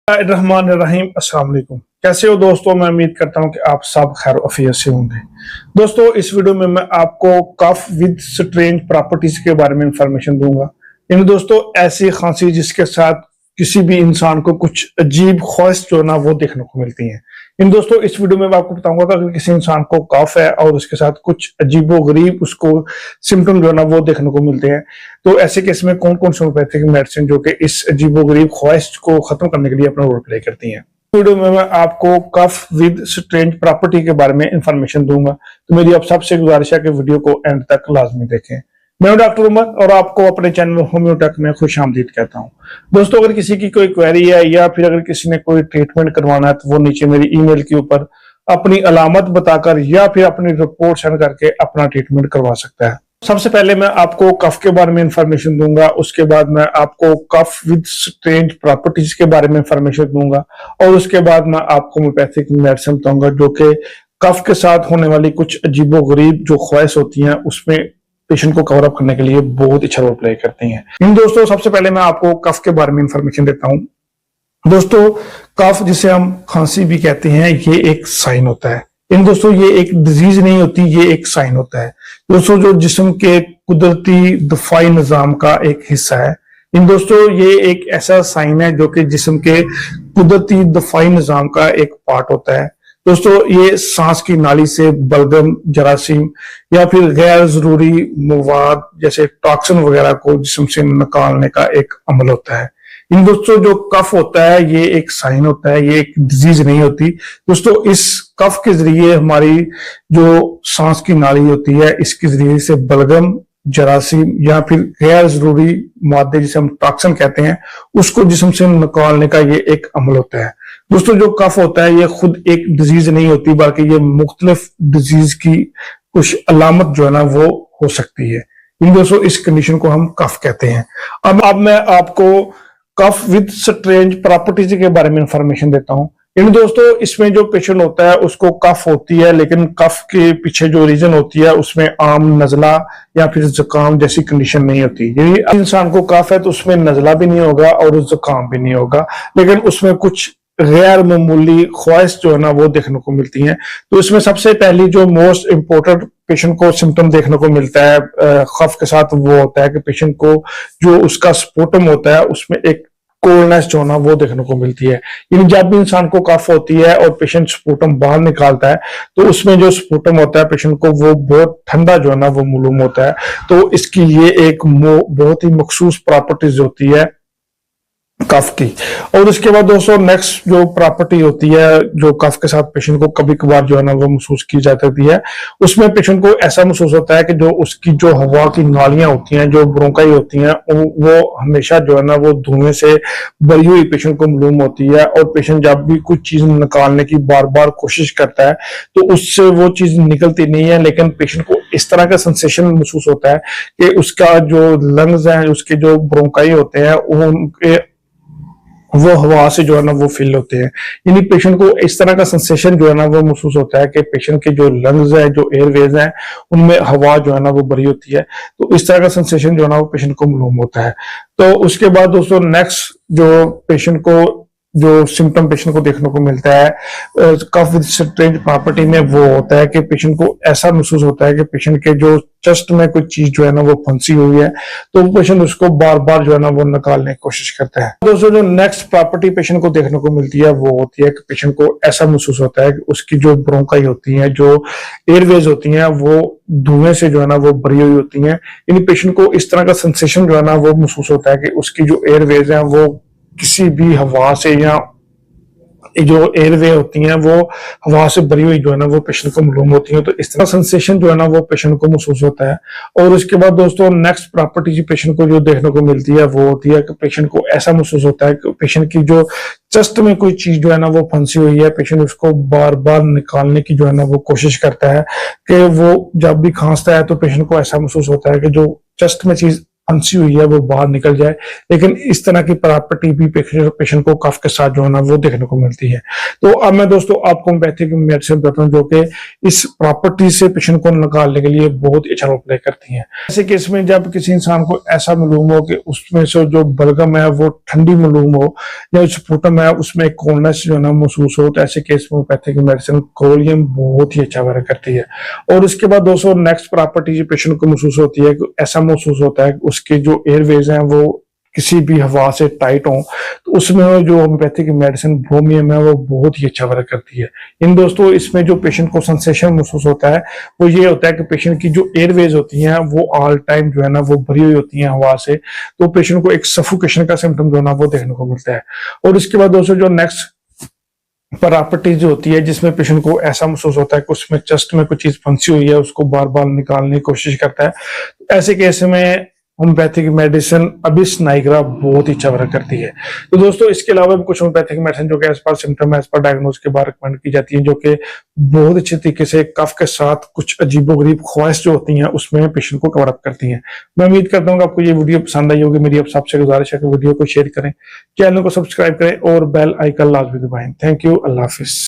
रहमान अस्सलाम वालेकुम। कैसे हो दोस्तों? मैं उम्मीद करता हूं कि आप सब खैर अफियत से होंगे। दोस्तों, इस वीडियो में मैं आपको कफ विद स्ट्रेंज प्रॉपर्टीज के बारे में इंफॉर्मेशन दूंगा। इन दोस्तों, ऐसी खांसी जिसके साथ किसी भी इंसान को कुछ अजीब ख्वाहिश जो ना वो देखने को मिलती है। इन दोस्तों, इस वीडियो में मैं आपको बताऊंगा कि अगर किसी इंसान को कफ है और उसके साथ कुछ अजीबो गरीब उसको सिम्टम जो है ना वो देखने को मिलते हैं, तो ऐसे केस में कौन कौन सी होम्योपैथिक मेडिसिन जो कि इस अजीबो गरीब ख्वाहिश को खत्म करने के लिए अपना रोल प्ले करती हैं। वीडियो में मैं आपको कफ विद स्ट्रेंज प्रॉपर्टी के बारे में इंफॉर्मेशन दूंगा, तो मेरी आप सबसे गुजारिश है कि वीडियो को एंड तक लाजमी देखें। मैं हूं डॉक्टर उमर और आपको अपने चैनल होम्योटेक में खुशामदीद कहता हूं। दोस्तों, अगर किसी की कोई क्वेरी है या फिर अगर किसी ने कोई ट्रीटमेंट करवाना है, तो वो नीचे मेरी ईमेल के ऊपर अपनी अलामत बताकर या फिर अपनी रिपोर्ट सेंड करके अपना ट्रीटमेंट करवा सकता है। सबसे पहले मैं आपको कफ के बारे में इंफॉर्मेशन दूंगा, उसके बाद मैं आपको कफ विद स्ट्रेंज प्रॉपर्टीज के बारे में इंफॉर्मेशन दूंगा और उसके बाद मैं आपको होम्योपैथिक मेडिसिन बताऊंगा जो कि कफ के साथ होने वाली कुछ अजीबो गरीब जो ख्वाहिश होती हैं उसमें पेशेंट को कवर अप करने के लिए बहुत अच्छा रोल प्ले करती हैं। इन दोस्तों, सबसे पहले मैं आपको कफ के बारे में इंफॉर्मेशन देता हूं। दोस्तों, कफ जिसे हम खांसी भी कहते हैं, ये एक साइन होता है। इन दोस्तों, ये एक डिजीज नहीं होती, ये एक साइन होता है दोस्तों, जो जिस्म के कुदरती दफाई निजाम का एक हिस्सा है। इन दोस्तों, ये एक ऐसा साइन है जो कि जिस्म के कुदरती दफाई निजाम का एक पार्ट होता है। दोस्तों, ये सांस की नाली से बलगम, जरासीम या फिर गैर जरूरी मवाद जैसे टॉक्सिन वगैरह को जिस्म से निकालने का एक अमल होता है। इन दोस्तों, जो कफ होता है ये एक साइन होता है, ये एक डिजीज नहीं होती। दोस्तों, इस कफ के जरिए हमारी जो सांस की नाली होती है इसके जरिए से बलगम, जरासीम या फिर गैर जरूरी मादे जिसे हम टॉक्सिन कहते हैं उसको जिस्म से निकालने का ये एक अमल होता है। दोस्तों, जो कफ होता है ये खुद एक डिजीज नहीं होती, बल्कि ये मुख्तलिफ डिजीज की कुछ अलामत जो है ना वो हो सकती है। इन दोस्तों, इस कंडीशन को हम कफ कहते हैं। अब मैं आपको कफ विद स्ट्रेंज प्रॉपर्टीज के बारे में इंफॉर्मेशन देता हूं। इन दोस्तों, इसमें जो पेशेंट होता है उसको कफ होती है, लेकिन कफ के पीछे जो रीजन होती है उसमें आम नजला या फिर जुकाम जैसी कंडीशन नहीं होती। यदि इंसान को कफ है तो उसमें नजला भी नहीं होगा और जुकाम भी नहीं होगा, लेकिन उसमें कुछ गैर मामूली ख्वाहिश जो है ना वो देखने को मिलती हैं। तो इसमें सबसे पहली जो मोस्ट इंपोर्टेंट पेशेंट को सिम्टम देखने को मिलता है कफ के साथ, वो होता है कि पेशेंट को जो उसका स्पुटम होता है उसमें एक कोल्डनेस जो ना वो देखने को मिलती है। यानी जब भी इंसान को कफ होती है और पेशेंट स्पुटम बाहर निकालता है तो उसमें जो स्पुटम होता है पेशेंट को वो बहुत ठंडा जो है ना वो मालूम होता है। तो इसकी ये एक बहुत ही मखसूस प्रॉपर्टीज होती है कफ की। और उसके बाद दोस्तों, नेक्स्ट जो प्रॉपर्टी होती है जो कफ के साथ पेशेंट को कभी कभार जो है ना वो महसूस की जा सकती है, उसमें पेशेंट को ऐसा महसूस होता है कि जो उसकी जो हवा की नालियां होती हैं, जो ब्रोंकाई होती हैं, वो हमेशा जो है ना वो धुएं से भरी हुई पेशेंट को मालूम होती है। और पेशेंट जब भी कुछ चीज निकालने की बार बार कोशिश करता है तो उससे वो चीज निकलती नहीं है, लेकिन पेशेंट को इस तरह का सेंसेशन महसूस होता है कि उसका जो लंग्स है, उसके जो ब्रोंकाई होते हैं उनके वो हवा से जो है ना वो फिल होते हैं। यानी पेशेंट को इस तरह का सेंसेशन जो है ना वो महसूस होता है कि पेशेंट के जो लंग्स है, जो एयरवेज हैं, उनमें हवा जो है ना वो भरी होती है। तो इस तरह का सेंसेशन जो है ना वो पेशेंट को मालूम होता है। तो उसके बाद दोस्तों, नेक्स्ट जो पेशेंट को जो सिम्टम पेशेंट को देखने को मिलता है कफ विद स्ट्रेंज प्रॉपर्टी में, वो होता है कि पेशेंट को ऐसा महसूस होता है कि पेशेंट के जो चेस्ट में कोई चीज जो है ना वो फंसी हुई है, तो पेशेंट उसको बार बार जो है ना वो निकालने की कोशिश करता है। दोस्तों, जो नेक्स्ट प्रॉपर्टी पेशेंट को देखने को मिलती है वो होती है कि पेशेंट को ऐसा महसूस होता है कि उसकी जो ब्रोंकाई होती है, जो एयरवेज होती हैं, वो धुएं से जो है ना वो भरी हुई होती हैं। यानी पेशेंट को इस तरह का सेंसेशन जो है ना वो महसूस होता है कि उसकी जो एयरवेज है वो किसी भी हवा से या जो एयरवे होती हैं वो हवा से भरी हुई जो है ना वो पेशेंट को मालूम होती है। तो इस तरह सेंसेशन जो है ना वो पेशेंट को महसूस होता है। और उसके बाद दोस्तों, नेक्स्ट प्रॉपर्टी पेशेंट को जो देखने को मिलती है वो होती है कि पेशेंट को ऐसा महसूस होता है कि पेशेंट की जो चेस्ट में कोई चीज जो है ना वो फंसी हुई है, पेशेंट उसको बार बार निकालने की जो है ना वो कोशिश करता है कि वो जब भी खांसता है तो पेशेंट को ऐसा महसूस होता है कि जो चेस्ट में चीज फंसी हुई है वो बाहर निकल जाए। लेकिन इस तरह की प्रॉपर्टी भी पेशेंट को कफ के साथ जो है ना वो देखने को मिलती है। तो अब मैं दोस्तों आपको होम्योपैथिक मेडिसिन बताता हूँ जो कि इस प्रॉपर्टी से पेशेंट को निकालने के लिए बहुत ही अच्छा रोल प्ले करती है। ऐसे केस में जब किसी इंसान को ऐसा मालूम हो कि उसमें से जो बलगम है वो ठंडी मालूम हो या स्पूटम है उसमें कोल्डनेस जो है ना महसूस हो, तो ऐसे केस में होम्योपैथिक मेडिसिन कोलियम बहुत ही अच्छा वर्क करती है। और उसके बाद दोस्तों नेक्स्ट प्रॉपर्टी जो पेशेंट को महसूस होती है, ऐसा महसूस होता है कि उसके जो एयरवेज हैं वो किसी भी हवा से टाइट हो, तो उसमें जो होम्योपैथिक मेडिसिन ब्रोमियम है वो बहुत ही अच्छा वर्क करती है। इन दोस्तों इसमें जो पेशेंट को सेंसेशन महसूस होता है वो ये होता है कि पेशेंट की जो एयरवेज होती हैं वो ऑल टाइम जो है ना वो भरी हुई होती हैं हवा से, तो पेशेंट को एक सफोकेशन का सिम्टम जो है ना वो देखने को मिलता है। और इसके बाद दोस्तों जो नेक्स्ट प्रॉपर्टी जो होती है जिसमें पेशेंट को ऐसा महसूस होता है कि उसमें चेस्ट में कुछ चीज फंसी हुई है, उसको बार बार निकालने की कोशिश करता है, तो ऐसे केस में होम्योपैथिक मेडिसिन अबिस नाइग्रा बहुत ही अच्छा वर्क करती है। तो दोस्तों इसके अलावा भी कुछ होम्योपैथिक मेडिसिन जो कि as per symptom as per diagnose के बाद रिकमेंड की जाती है, जो कि बहुत अच्छे तरीके से कफ के साथ कुछ अजीबोगरीब ख्वाहिश जो होती हैं उसमें पेशेंट को कवर अप करती हैं। मैं उम्मीद करता हूँ कि आपको ये वीडियो पसंद आई होगी। मेरी आप सबसे गुजारिश है कि वीडियो को शेयर करें, चैनल को सब्सक्राइब करें और बेल आइकन लाजमी दबाएं। Thank you, Allah Hafiz.